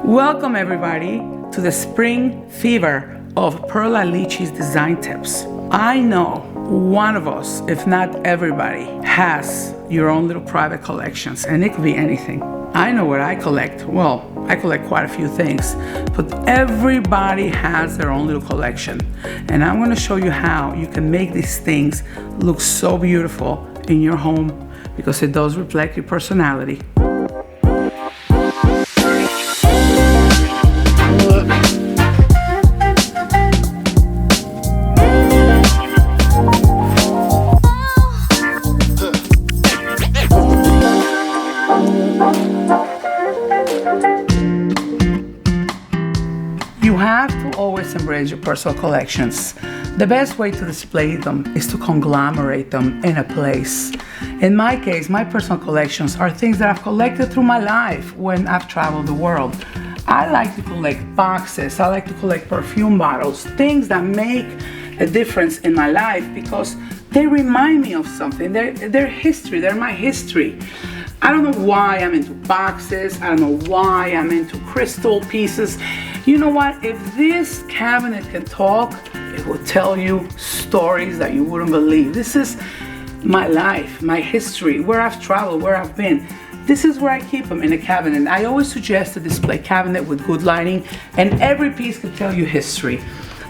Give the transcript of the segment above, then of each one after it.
Welcome everybody to the spring fever of Perla Lichi's design tips. I know one of us, if not everybody, has your own little private collections, and it could be anything. I know what I collect. Well, I collect quite a few things, but everybody has their own little collection. And I'm going to show you how you can make these things look so beautiful in your home, because it does reflect your personality. You have to always embrace your personal collections. The best way to display them is to conglomerate them in a place. In my case, my personal collections are things that I've collected through my life when I've traveled the world. I like to collect boxes, I like to collect perfume bottles, things that make a difference in my life because they remind me of something. They're history, they're my history. I don't know why I'm into boxes, I don't know why I'm into crystal pieces. You know what? If this cabinet can talk, it will tell you stories that you wouldn't believe. This is my life, my history, where I've traveled, where I've been. This is where I keep them, in a cabinet. I always suggest a display cabinet with good lighting, and every piece can tell you history.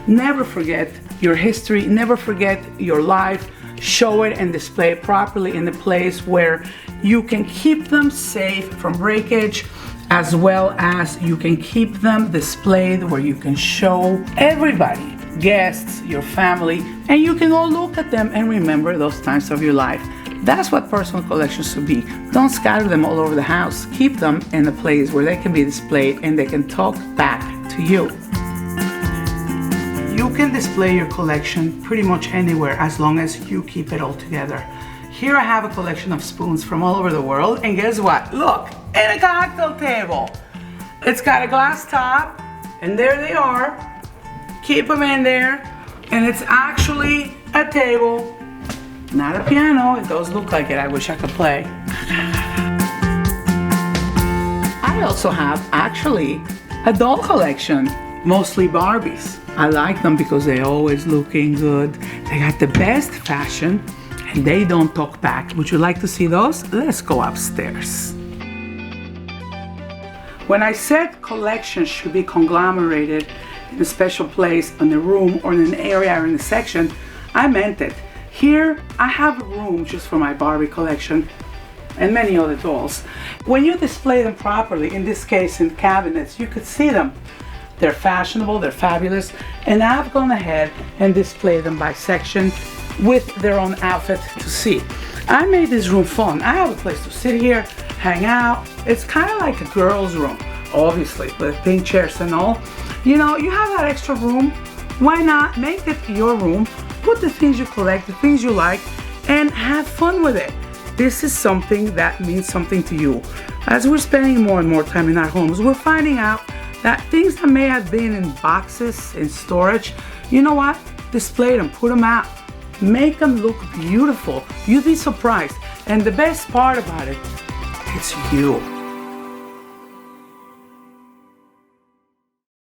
Never forget your history, never forget your life. Show it and display it properly in a place where you can keep them safe from breakage, as well as you can keep them displayed where you can show everybody, guests, your family, and you can all look at them and remember those times of your life. That's what personal collections should be. Don't scatter them all over the house. Keep them in a place where they can be displayed and they can talk back to you. You can display your collection pretty much anywhere as long as you keep it all together. Here I have a collection of spoons from all over the world, and guess what? Look, in a cocktail table. It's got a glass top, and there they are. Keep them in there, and it's actually a table, not a piano. It does look like it. I wish I could play. I also have actually a doll collection, mostly Barbies. I like them because they're always looking good. They got the best fashion, and they don't talk back. Would you like to see those? Let's go upstairs. When I said collections should be conglomerated in a special place in a room or in an area or in a section, I meant it. Here I have a room just for my Barbie collection and many other dolls. When you display them properly, in this case in cabinets, you could see them. They're fashionable, they're fabulous, and I've gone ahead and displayed them by section with their own outfit to see. I made this room fun. I have a place to sit here, hang out. It's kind of like a girl's room, obviously, with pink chairs and all. You know, you have that extra room. Why not make it your room? Put the things you collect, the things you like, and have fun with it. This is something that means something to you. As we're spending more and more time in our homes, we're finding out that things that may have been in boxes, in storage, you know what? Display them, put them out. Make them look beautiful. You'd be surprised. And the best part about it, it's you.